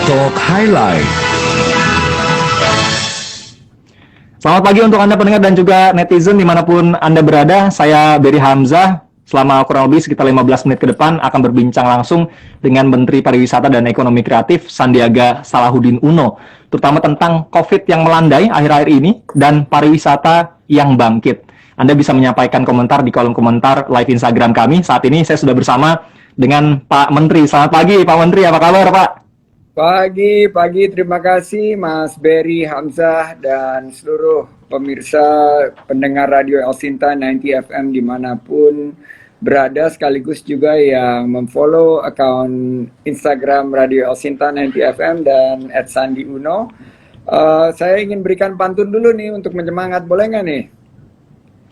Talk Highlight. Selamat pagi untuk Anda pendengar dan juga netizen dimanapun Anda berada. Saya Beri Hamzah. Selama kurang lebih sekitar 15 menit ke depan akan berbincang langsung dengan Menteri Pariwisata dan Ekonomi Kreatif Sandiaga Salahuddin Uno, terutama tentang COVID yang melandai akhir-akhir ini dan pariwisata yang bangkit. Anda bisa menyampaikan komentar di kolom komentar live Instagram kami. Saat ini saya sudah bersama dengan Pak Menteri. Selamat pagi Pak Menteri, apa kabar Pak? Pagi, terima kasih Mas Beri Hamzah dan seluruh pemirsa pendengar Radio El Sinta 90 FM dimanapun berada, sekaligus juga yang memfollow akun Instagram Radio El Sinta 90 FM dan @sandiuno. Saya ingin berikan pantun dulu nih untuk menyemangat, boleh nggak nih?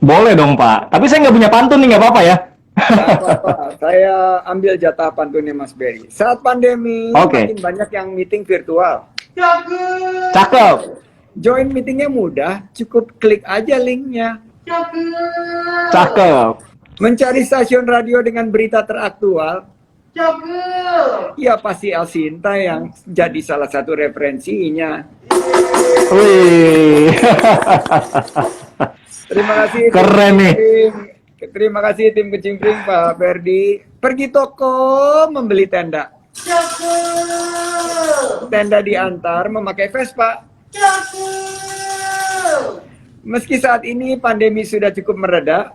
Boleh dong Pak, tapi saya nggak punya pantun nih, nggak apa-apa ya? Nggak apa-apa, saya ambil jatah pantunnya Mas Beri. Saat pandemi, makin banyak yang meeting virtual. Cakep. Join meetingnya mudah, cukup klik aja linknya. Cakep. Mencari stasiun radio dengan berita teraktual. Ya pasti El Sinta yang jadi salah satu referensinya. Wih. Terima kasih. Keren nih. Terima kasih tim Kecimpring Pak Ferdi. Pergi toko membeli tenda. Tenda diantar memakai Vespa. Meski saat ini pandemi sudah cukup mereda,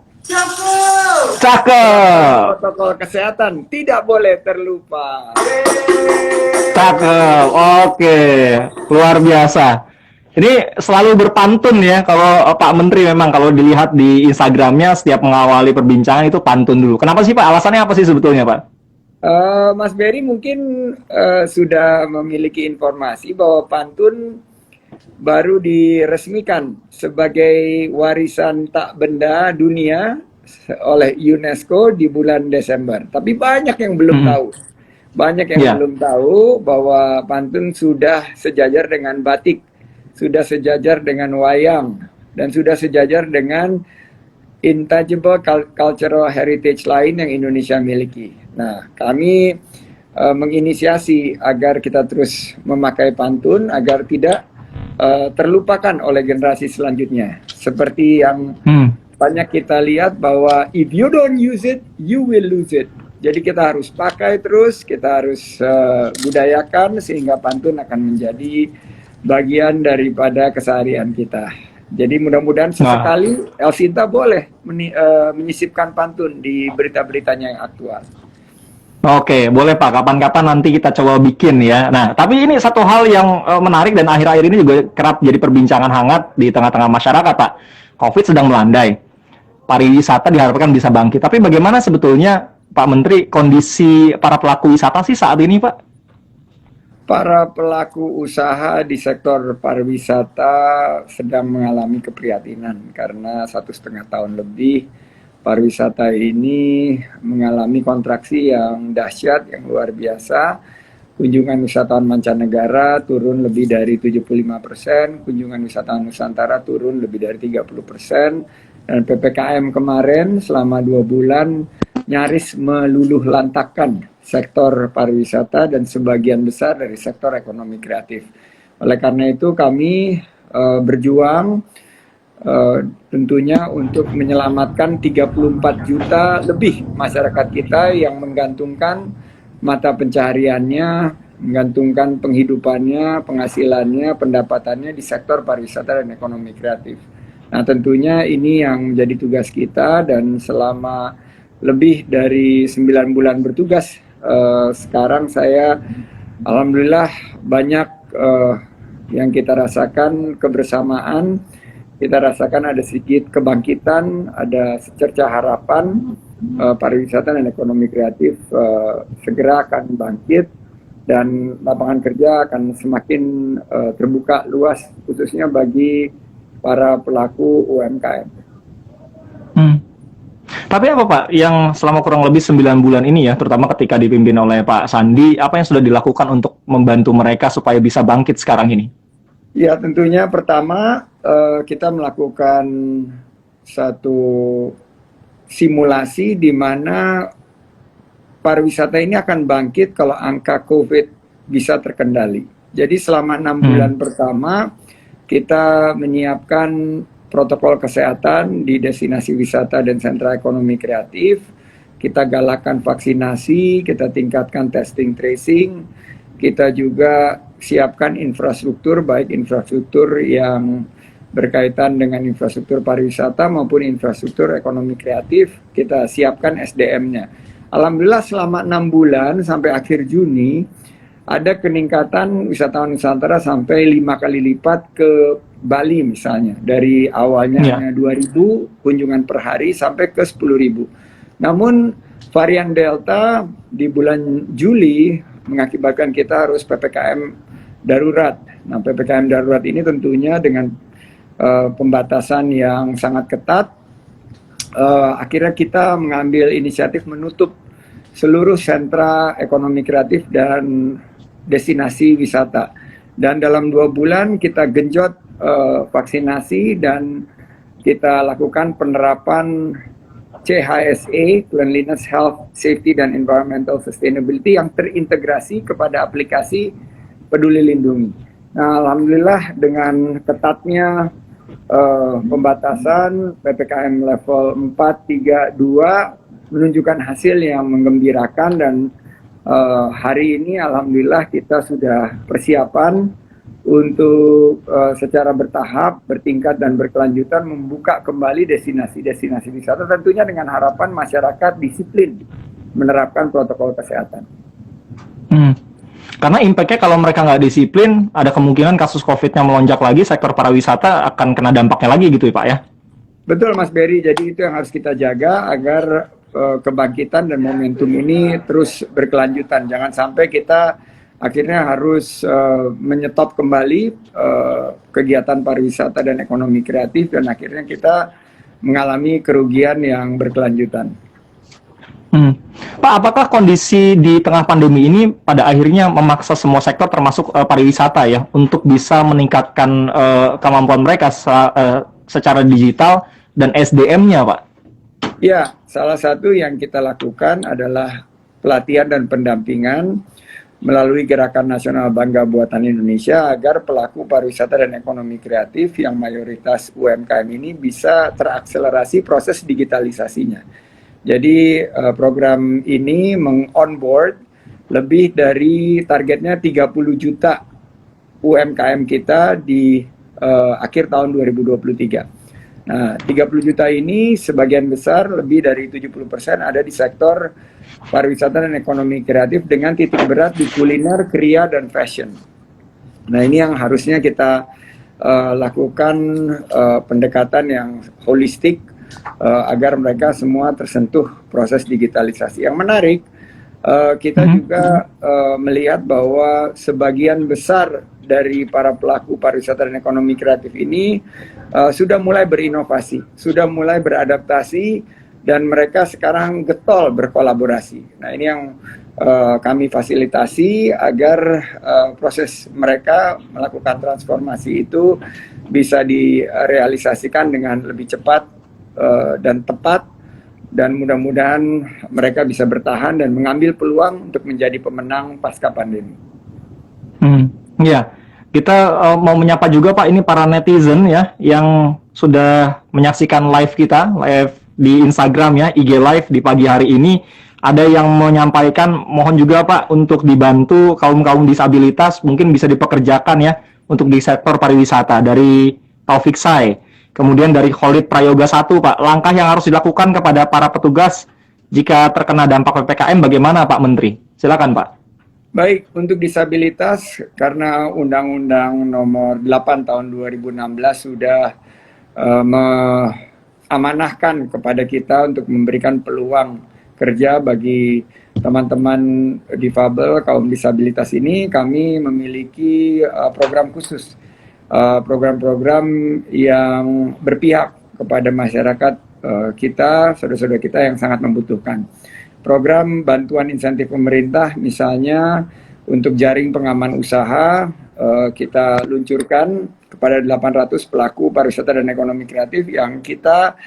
Cakep. protokol kesehatan tidak boleh terlupa. Cakep. Oke. Luar biasa. Ini selalu berpantun ya kalau Pak Menteri, memang kalau dilihat di Instagramnya setiap mengawali perbincangan itu pantun dulu. Kenapa sih Pak? Alasannya apa sih sebetulnya Pak? Mas Beri mungkin sudah memiliki informasi bahwa pantun baru diresmikan sebagai warisan tak benda dunia oleh UNESCO di bulan Desember. Tapi banyak yang belum tahu. Banyak yang belum tahu bahwa pantun sudah sejajar dengan batik, sudah sejajar dengan wayang, dan sudah sejajar dengan intangible cultural heritage lain yang Indonesia miliki. Nah, kami menginisiasi agar kita terus memakai pantun, agar tidak terlupakan oleh generasi selanjutnya. Seperti yang banyak kita lihat bahwa if you don't use it, you will lose it. Jadi kita harus pakai terus, kita harus budayakan sehingga pantun akan menjadi bagian daripada keseharian kita. Jadi mudah-mudahan sesekali El Sinta boleh menyisipkan pantun di berita-beritanya yang aktual. Oke, boleh Pak. Kapan-kapan nanti kita coba bikin ya. Nah, tapi ini satu hal yang menarik dan akhir-akhir ini juga kerap jadi perbincangan hangat di tengah-tengah masyarakat, Pak. COVID sedang melandai. Pariwisata diharapkan bisa bangkit. Tapi bagaimana sebetulnya Pak Menteri kondisi para pelaku wisata sih saat ini, Pak? Para pelaku usaha di sektor pariwisata sedang mengalami keprihatinan karena 1,5 tahun lebih pariwisata ini mengalami kontraksi yang dahsyat, yang luar biasa. Kunjungan wisatawan mancanegara turun lebih dari 75%, kunjungan wisatawan Nusantara turun lebih dari 30%, dan PPKM kemarin selama 2 bulan nyaris meluluh lantakkan sektor pariwisata dan sebagian besar dari sektor ekonomi kreatif. Oleh karena itu kami berjuang tentunya untuk menyelamatkan 34 juta lebih masyarakat kita yang menggantungkan mata pencahariannya, menggantungkan penghidupannya, penghasilannya, pendapatannya di sektor pariwisata dan ekonomi kreatif. Nah, tentunya ini yang menjadi tugas kita, dan selama lebih dari 9 bulan bertugas, sekarang saya alhamdulillah banyak yang kita rasakan kebersamaan, kita rasakan ada sedikit kebangkitan, ada secercah harapan pariwisata dan ekonomi kreatif segera akan bangkit dan lapangan kerja akan semakin terbuka luas, khususnya bagi para pelaku UMKM. Tapi apa Pak, yang selama kurang lebih 9 bulan ini ya, terutama ketika dipimpin oleh Pak Sandi, apa yang sudah dilakukan untuk membantu mereka supaya bisa bangkit sekarang ini? Ya, tentunya pertama kita melakukan satu simulasi di mana pariwisata ini akan bangkit kalau angka COVID bisa terkendali. Jadi selama 6 bulan pertama kita menyiapkan protokol kesehatan di destinasi wisata dan sentra ekonomi kreatif. Kita galakkan vaksinasi, kita tingkatkan testing tracing, kita juga siapkan infrastruktur, baik infrastruktur yang berkaitan dengan infrastruktur pariwisata maupun infrastruktur ekonomi kreatif, kita siapkan SDM-nya. Alhamdulillah selama 6 bulan sampai akhir Juni, ada peningkatan wisatawan Nusantara sampai 5 kali lipat ke Bali misalnya. Dari awalnya hanya 2.000 kunjungan per hari sampai ke 10.000. Namun varian Delta di bulan Juli mengakibatkan kita harus PPKM darurat. Nah, PPKM darurat ini tentunya dengan pembatasan yang sangat ketat, akhirnya kita mengambil inisiatif menutup seluruh sentra ekonomi kreatif dan destinasi wisata. Dan dalam 2 bulan kita genjot vaksinasi dan kita lakukan penerapan CHSE, Cleanliness, Health, Safety, dan Environmental Sustainability yang terintegrasi kepada aplikasi Peduli Lindungi. Nah, alhamdulillah dengan ketatnya pembatasan PPKM level 4, 3, 2 menunjukkan hasil yang menggembirakan dan hari ini alhamdulillah kita sudah persiapan untuk secara bertahap, bertingkat dan berkelanjutan membuka kembali destinasi-destinasi wisata tentunya dengan harapan masyarakat disiplin menerapkan protokol kesehatan. Karena impact-nya kalau mereka nggak disiplin, ada kemungkinan kasus COVID-nya melonjak lagi, sektor pariwisata akan kena dampaknya lagi gitu ya Pak ya? Betul Mas Berry, jadi itu yang harus kita jaga agar kebangkitan dan momentum ini terus berkelanjutan. Jangan sampai kita akhirnya harus menyetop kembali kegiatan pariwisata dan ekonomi kreatif dan akhirnya kita mengalami kerugian yang berkelanjutan. Pak, apakah kondisi di tengah pandemi ini pada akhirnya memaksa semua sektor termasuk pariwisata ya untuk bisa meningkatkan kemampuan mereka secara digital dan SDM-nya, Pak? Ya, salah satu yang kita lakukan adalah pelatihan dan pendampingan melalui Gerakan Nasional Bangga Buatan Indonesia agar pelaku pariwisata dan ekonomi kreatif yang mayoritas UMKM ini bisa terakselerasi proses digitalisasinya. Jadi program ini meng-onboard lebih dari targetnya 30 juta UMKM kita di akhir tahun 2023. Nah, 30 juta ini sebagian besar lebih dari 70% ada di sektor pariwisata dan ekonomi kreatif dengan titik berat di kuliner, kriya, dan fashion. Nah, ini yang harusnya kita lakukan pendekatan yang holistik agar mereka semua tersentuh proses digitalisasi. Yang menarik, kita juga melihat bahwa sebagian besar dari para pelaku pariwisata dan ekonomi kreatif ini sudah mulai berinovasi, sudah mulai beradaptasi, dan mereka sekarang getol berkolaborasi. Nah, ini yang kami fasilitasi agar proses mereka melakukan transformasi itu bisa direalisasikan dengan lebih cepat dan tepat, dan mudah-mudahan mereka bisa bertahan dan mengambil peluang untuk menjadi pemenang pasca pandemi. Ya, kita mau menyapa juga Pak ini para netizen ya yang sudah menyaksikan live kita, live di Instagram ya, IG Live di pagi hari ini. Ada yang menyampaikan mohon juga Pak untuk dibantu kaum-kaum disabilitas mungkin bisa dipekerjakan ya untuk di sektor pariwisata dari Taufik Sai. Kemudian dari Khalid Prayoga 1 Pak, langkah yang harus dilakukan kepada para petugas jika terkena dampak PPKM bagaimana Pak Menteri? Silakan Pak. Baik, untuk disabilitas karena Undang-Undang Nomor 8 Tahun 2016 sudah mengamanahkan kepada kita untuk memberikan peluang kerja bagi teman-teman difabel kaum disabilitas ini, kami memiliki program khusus, program-program yang berpihak kepada masyarakat kita, saudara-saudara kita yang sangat membutuhkan. Program bantuan insentif pemerintah misalnya untuk jaring pengaman usaha kita luncurkan kepada 800 pelaku pariwisata dan ekonomi kreatif yang kita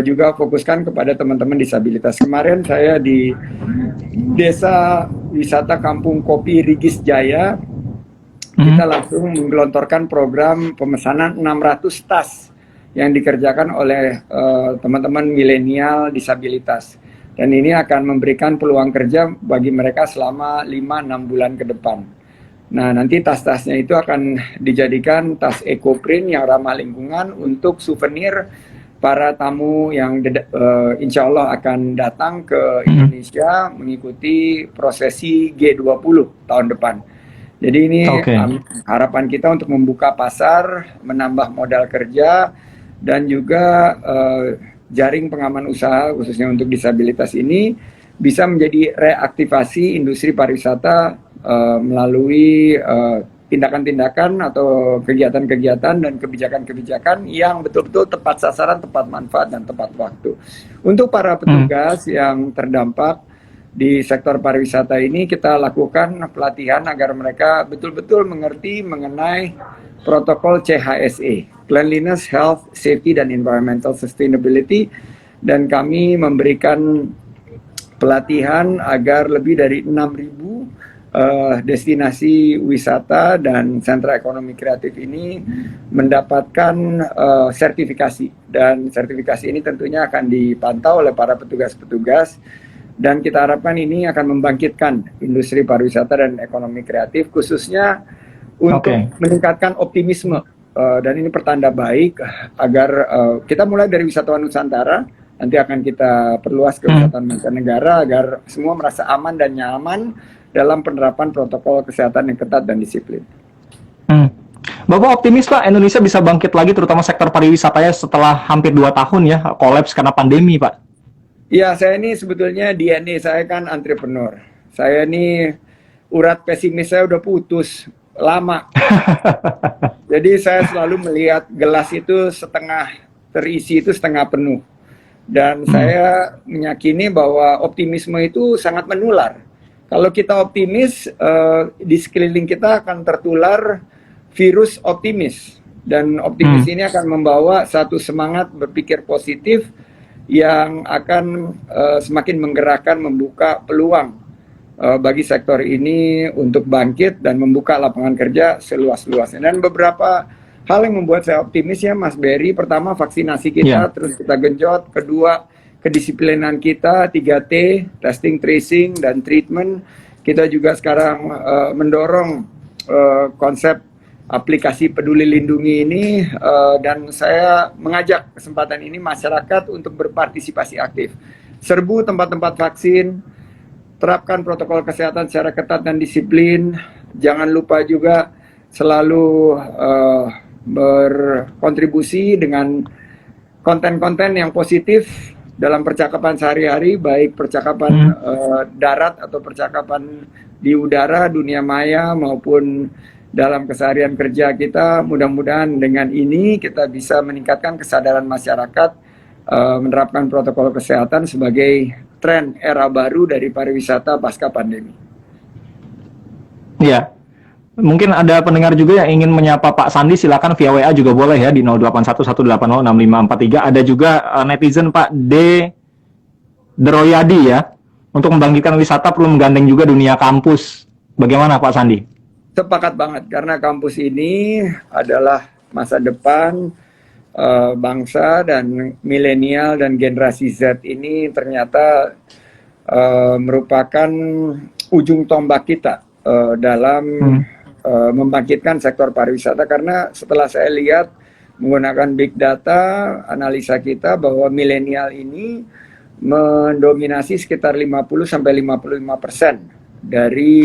juga fokuskan kepada teman-teman disabilitas. Kemarin saya di Desa wisata Kampung Kopi Rigis Jaya, kita langsung menggelontorkan program pemesanan 600 tas yang dikerjakan oleh teman-teman milenial disabilitas. Dan ini akan memberikan peluang kerja bagi mereka selama 5-6 bulan ke depan. Nah, nanti tas-tasnya itu akan dijadikan tas eco-print yang ramah lingkungan untuk souvenir para tamu yang insya Allah akan datang ke Indonesia mengikuti prosesi G20 tahun depan. Jadi ini harapan kita untuk membuka pasar, menambah modal kerja, dan juga jaring pengaman usaha khususnya untuk disabilitas ini bisa menjadi reaktivasi industri pariwisata melalui tindakan-tindakan atau kegiatan-kegiatan dan kebijakan-kebijakan yang betul-betul tepat sasaran, tepat manfaat, dan tepat waktu. Untuk para petugas yang terdampak di sektor pariwisata ini, kita lakukan pelatihan agar mereka betul-betul mengerti mengenai protokol CHSE, Cleanliness, Health, Safety, dan Environmental Sustainability, dan kami memberikan pelatihan agar lebih dari 6.000 destinasi wisata dan sentra ekonomi kreatif ini mendapatkan sertifikasi, dan sertifikasi ini tentunya akan dipantau oleh para petugas-petugas, dan kita harapkan ini akan membangkitkan industri pariwisata dan ekonomi kreatif khususnya untuk meningkatkan optimisme, dan ini pertanda baik agar kita mulai dari wisatawan Nusantara, nanti akan kita perluas ke wisatawan mancanegara agar semua merasa aman dan nyaman dalam penerapan protokol kesehatan yang ketat dan disiplin. Bapak optimis Pak, Indonesia bisa bangkit lagi terutama sektor pariwisatanya setelah hampir 2 tahun ya kolaps karena pandemi Pak? Ya, saya ini sebetulnya DNA saya kan entrepreneur. Saya ini urat pesimis saya udah putus lama. Jadi saya selalu melihat gelas itu setengah terisi, itu setengah penuh. Dan saya meyakini bahwa optimisme itu sangat menular. Kalau kita optimis, di sekeliling kita akan tertular virus optimis. Dan optimis ini akan membawa satu semangat berpikir positif yang akan semakin menggerakkan, membuka peluang bagi sektor ini untuk bangkit dan membuka lapangan kerja seluas-luasnya. Dan beberapa hal yang membuat saya optimis ya Mas Berry, pertama vaksinasi kita terus kita genjot, kedua kedisiplinan kita, 3T, testing, tracing, dan treatment. Kita juga sekarang mendorong konsep aplikasi Peduli Lindungi ini, dan saya mengajak kesempatan ini masyarakat untuk berpartisipasi aktif. Serbu tempat-tempat vaksin, terapkan protokol kesehatan secara ketat dan disiplin. Jangan lupa juga selalu berkontribusi dengan konten-konten yang positif dalam percakapan sehari-hari, baik percakapan darat atau percakapan di udara, dunia maya, maupun dalam keseharian kerja kita. Mudah-mudahan dengan ini kita bisa meningkatkan kesadaran masyarakat menerapkan protokol kesehatan sebagai tren era baru dari pariwisata pasca pandemi. Iya. Mungkin ada pendengar juga yang ingin menyapa Pak Sandi, silakan via WA juga boleh ya di 0811806543. Ada juga netizen Pak D. Deroyadi ya, untuk membangkitkan wisata perlu menggandeng juga dunia kampus. Bagaimana Pak Sandi? Sepakat banget, karena kampus ini adalah masa depan bangsa, dan milenial dan generasi Z ini ternyata merupakan ujung tombak kita dalam membangkitkan sektor pariwisata. Karena setelah saya lihat menggunakan big data, analisa kita bahwa milenial ini mendominasi sekitar 50-55% dari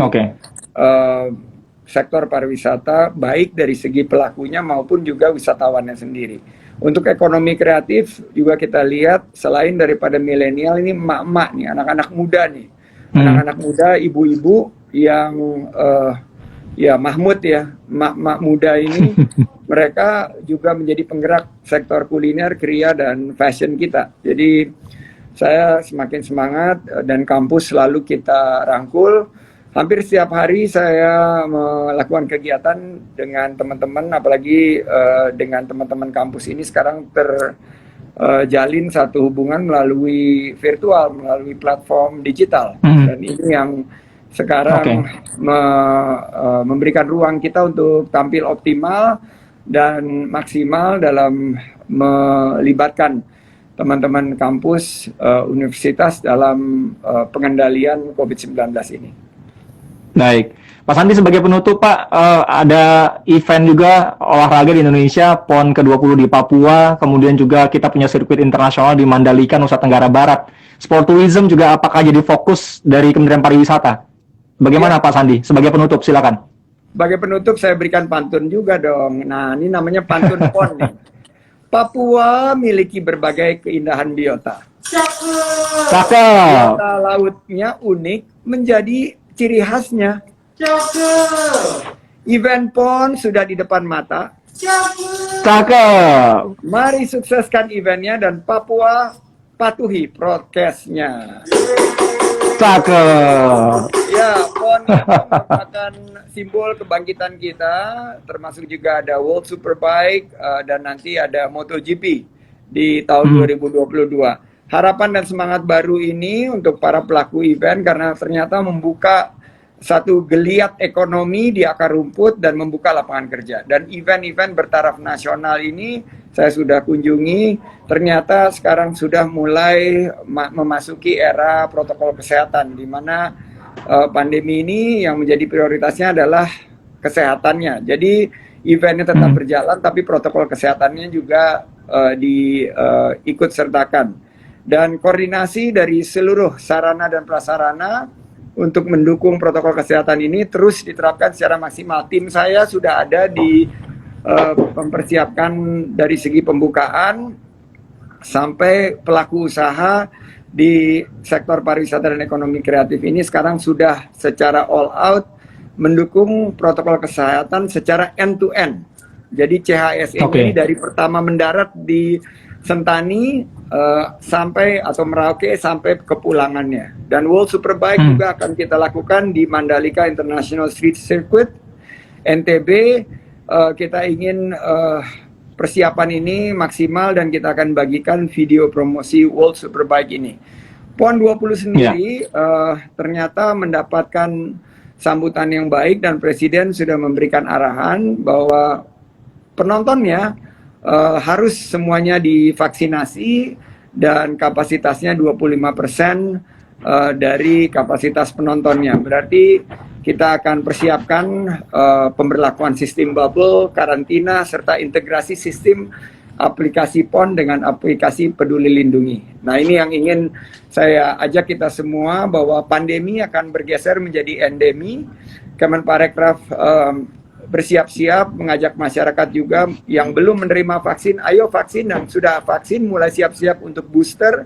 sektor pariwisata, baik dari segi pelakunya maupun juga wisatawannya sendiri. Untuk ekonomi kreatif juga kita lihat, selain daripada milenial, ini emak-emak nih, anak-anak muda nih, anak-anak muda, ibu-ibu yang ya Mahmud ya, emak-emak muda ini mereka juga menjadi penggerak sektor kuliner, kria, dan fashion kita. Jadi saya semakin semangat, dan kampus selalu kita rangkul. Hampir setiap hari saya melakukan kegiatan dengan teman-teman, apalagi dengan teman-teman kampus ini sekarang terjalin satu hubungan melalui virtual, melalui platform digital. Dan ini yang sekarang memberikan ruang kita untuk tampil optimal dan maksimal dalam melibatkan teman-teman kampus universitas dalam pengendalian COVID-19 ini. Baik, Pak Sandi sebagai penutup Pak, ada event juga olahraga di Indonesia, PON ke-20 di Papua, kemudian juga kita punya sirkuit internasional di Mandalika, Nusa Tenggara Barat. Sport tourism juga apakah jadi fokus dari Kementerian Pariwisata? Bagaimana Pak Sandi? Sebagai penutup, silakan. Sebagai penutup saya berikan pantun juga dong. Nah, ini namanya pantun PON nih. Papua miliki berbagai keindahan biota. Cakep. Biota lautnya unik menjadi ciri khasnya. Event PON sudah di depan mata. Cakep. Mari sukseskan eventnya dan Papua patuhi prokesnya. Cakep. Ya, PON merupakan simbol kebangkitan kita, termasuk juga ada World Superbike dan nanti ada MotoGP di tahun 2022. Harapan dan semangat baru ini untuk para pelaku event karena ternyata membuka satu geliat ekonomi di akar rumput dan membuka lapangan kerja. Dan event-event bertaraf nasional ini saya sudah kunjungi, ternyata sekarang sudah mulai memasuki era protokol kesehatan, di mana pandemi ini yang menjadi prioritasnya adalah kesehatannya. Jadi eventnya tetap berjalan, tapi protokol kesehatannya juga diikut sertakan. Dan koordinasi dari seluruh sarana dan prasarana untuk mendukung protokol kesehatan ini terus diterapkan secara maksimal. Tim saya sudah ada di mempersiapkan dari segi pembukaan sampai pelaku usaha di sektor pariwisata dan ekonomi kreatif ini sekarang sudah secara all out mendukung protokol kesehatan secara end to end. Jadi CHSE ini dari pertama mendarat di Sentani sampai atau Merauke sampai kepulangannya. Dan World Superbike juga akan kita lakukan di Mandalika International Street Circuit NTB. Kita ingin persiapan ini maksimal dan kita akan bagikan video promosi World Superbike ini. PON 20 sendiri ternyata mendapatkan sambutan yang baik dan Presiden sudah memberikan arahan bahwa penontonnya harus semuanya divaksinasi dan kapasitasnya 25% dari kapasitas penontonnya. Berarti kita akan persiapkan pemberlakuan sistem bubble, karantina, serta integrasi sistem aplikasi PON dengan aplikasi Peduli Lindungi. Nah, ini yang ingin saya ajak kita semua bahwa pandemi akan bergeser menjadi endemi. Kemenparekraf bersiap-siap mengajak masyarakat juga yang belum menerima vaksin, ayo vaksin, dan sudah vaksin mulai siap-siap untuk booster.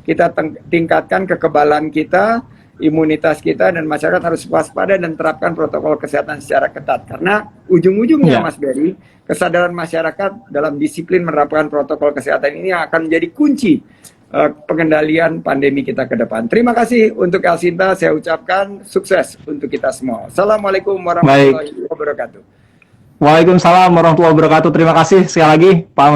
Kita tingkatkan kekebalan kita, imunitas kita, dan masyarakat harus waspada dan terapkan protokol kesehatan secara ketat. Karena ujung-ujungnya Mas Berry, kesadaran masyarakat dalam disiplin menerapkan protokol kesehatan ini akan menjadi kunci pengendalian pandemi kita ke depan. Terima kasih untuk Elsinta, saya ucapkan sukses untuk kita semua. Assalamualaikum warahmatullahi wabarakatuh. Waalaikumsalam warahmatullahi wabarakatuh. Terima kasih sekali lagi Pak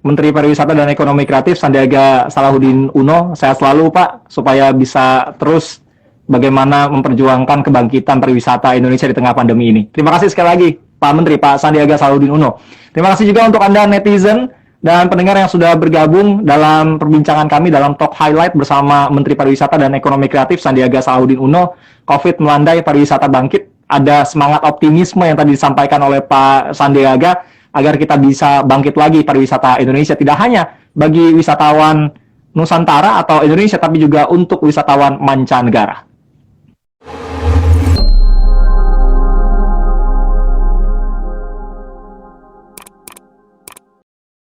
Menteri Pariwisata dan Ekonomi Kreatif Sandiaga Salahuddin Uno. Sehat selalu Pak, supaya bisa terus bagaimana memperjuangkan kebangkitan pariwisata Indonesia di tengah pandemi ini. Terima kasih sekali lagi Pak Menteri, Pak Sandiaga Salahuddin Uno. Terima kasih juga untuk Anda netizen dan pendengar yang sudah bergabung dalam perbincangan kami dalam Talk Highlight bersama Menteri Pariwisata dan Ekonomi Kreatif Sandiaga Salahuddin Uno. COVID melandai, pariwisata bangkit. Ada semangat optimisme yang tadi disampaikan oleh Pak Sandiaga agar kita bisa bangkit lagi pariwisata Indonesia. Tidak hanya bagi wisatawan Nusantara atau Indonesia, tapi juga untuk wisatawan mancanegara.